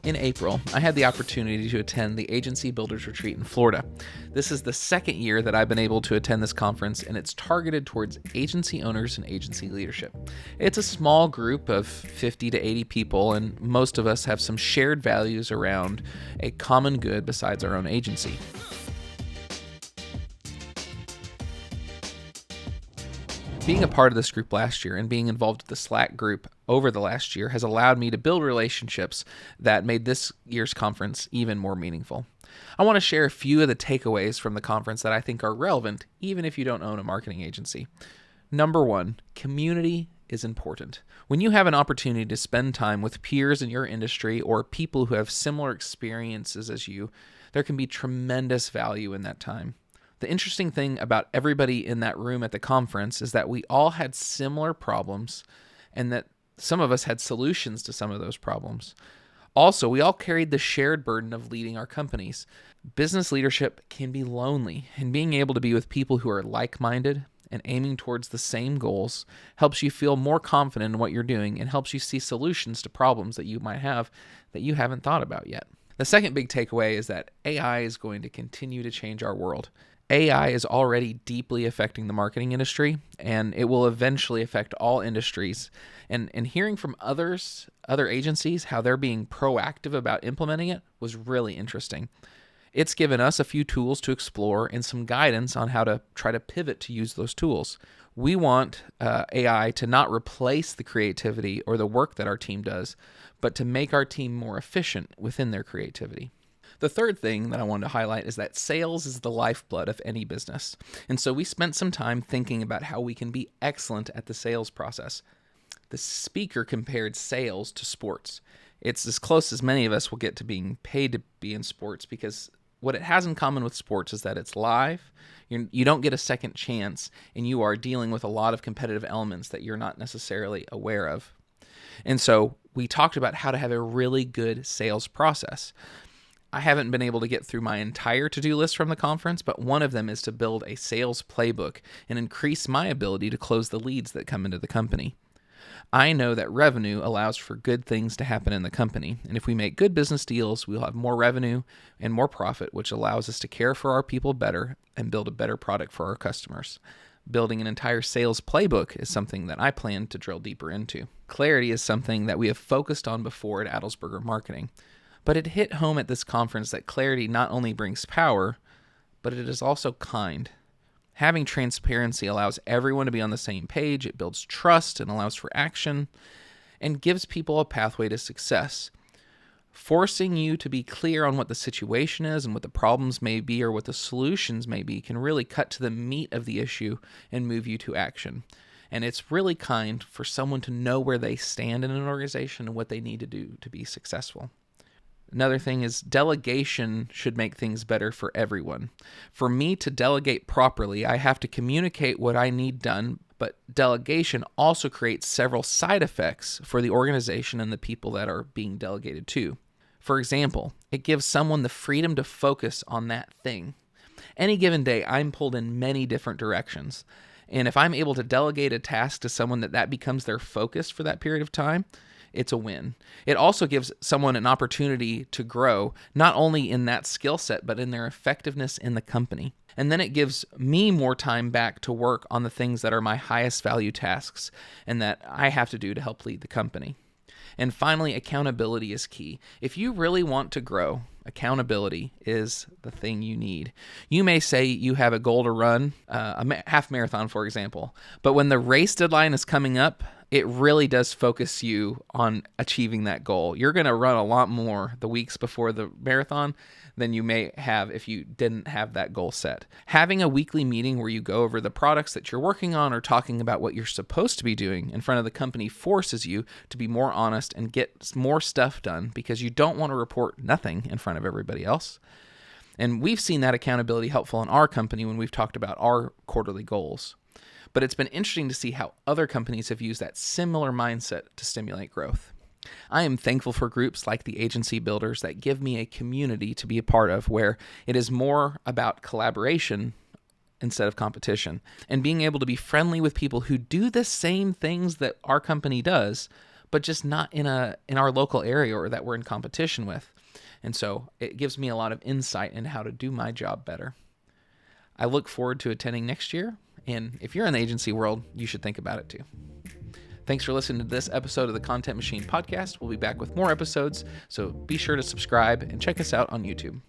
In April, I had the opportunity to attend the Agency Builders Retreat in Florida. This is the second year that I've been able to attend this conference, and it's targeted towards agency owners and agency leadership. It's a small group of 50 to 80 people, and most of us have some shared values around a common good besides our own agency. Being a part of this group last year and being involved with the Slack group over the last year has allowed me to build relationships that made this year's conference even more meaningful. I want to share a few of the takeaways from the conference that I think are relevant, even if you don't own a marketing agency. Number one, community is important. When you have an opportunity to spend time with peers in your industry or people who have similar experiences as you, there can be tremendous value in that time. The interesting thing about everybody in that room at the conference is that we all had similar problems and that some of us had solutions to some of those problems. Also, we all carried the shared burden of leading our companies. Business leadership can be lonely, and being able to be with people who are like-minded and aiming towards the same goals helps you feel more confident in what you're doing and helps you see solutions to problems that you might have that you haven't thought about yet. The second big takeaway is that AI is going to continue to change our world. AI is already deeply affecting the marketing industry, and it will eventually affect all industries. And hearing from other agencies, how they're being proactive about implementing it was really interesting. It's given us a few tools to explore and some guidance on how to try to pivot to use those tools. We want AI to not replace the creativity or the work that our team does, but to make our team more efficient within their creativity. The third thing that I wanted to highlight is that sales is the lifeblood of any business. And so we spent some time thinking about how we can be excellent at the sales process. The speaker compared sales to sports. It's as close as many of us will get to being paid to be in sports, because what it has in common with sports is that it's live. You don't get a second chance, and you are dealing with a lot of competitive elements that you're not necessarily aware of. And so we talked about how to have a really good sales process. I haven't been able to get through my entire to-do list from the conference, but one of them is to build a sales playbook and increase my ability to close the leads that come into the company. I know that revenue allows for good things to happen in the company, and if we make good business deals, we'll have more revenue and more profit, which allows us to care for our people better and build a better product for our customers. Building an entire sales playbook is something that I plan to drill deeper into. Clarity is something that we have focused on before at Adelsberger Marketing. But it hit home at this conference that clarity not only brings power, but it is also kind. Having transparency allows everyone to be on the same page, it builds trust and allows for action, and gives people a pathway to success. Forcing you to be clear on what the situation is and what the problems may be or what the solutions may be can really cut to the meat of the issue and move you to action. And it's really kind for someone to know where they stand in an organization and what they need to do to be successful. Another thing is delegation should make things better for everyone. For me to delegate properly, I have to communicate what I need done, but delegation also creates several side effects for the organization and the people that are being delegated to. For example, it gives someone the freedom to focus on that thing. Any given day, I'm pulled in many different directions. And if I'm able to delegate a task to someone that becomes their focus for that period of time, it's a win. It also gives someone an opportunity to grow, not only in that skill set, but in their effectiveness in the company. And then it gives me more time back to work on the things that are my highest value tasks and that I have to do to help lead the company. And finally, accountability is key. If you really want to grow, accountability is the thing you need. You may say you have a goal to run a half marathon, for example, but when the race deadline is coming up, it really does focus you on achieving that goal. You're going to run a lot more the weeks before the marathon than you may have if you didn't have that goal set. Having a weekly meeting where you go over the products that you're working on or talking about what you're supposed to be doing in front of the company forces you to be more honest and get more stuff done, because you don't want to report nothing in front of everybody else. And we've seen that accountability helpful in our company when we've talked about our quarterly goals. But it's been interesting to see how other companies have used that similar mindset to stimulate growth. I am thankful for groups like the Agency Builders that give me a community to be a part of where it is more about collaboration instead of competition, and being able to be friendly with people who do the same things that our company does, but just not in our local area or that we're in competition with. And so it gives me a lot of insight into how to do my job better. I look forward to attending next year, and if you're in the agency world, you should think about it too. Thanks for listening to this episode of the Content Machine podcast. We'll be back with more episodes, so be sure to subscribe and check us out on YouTube.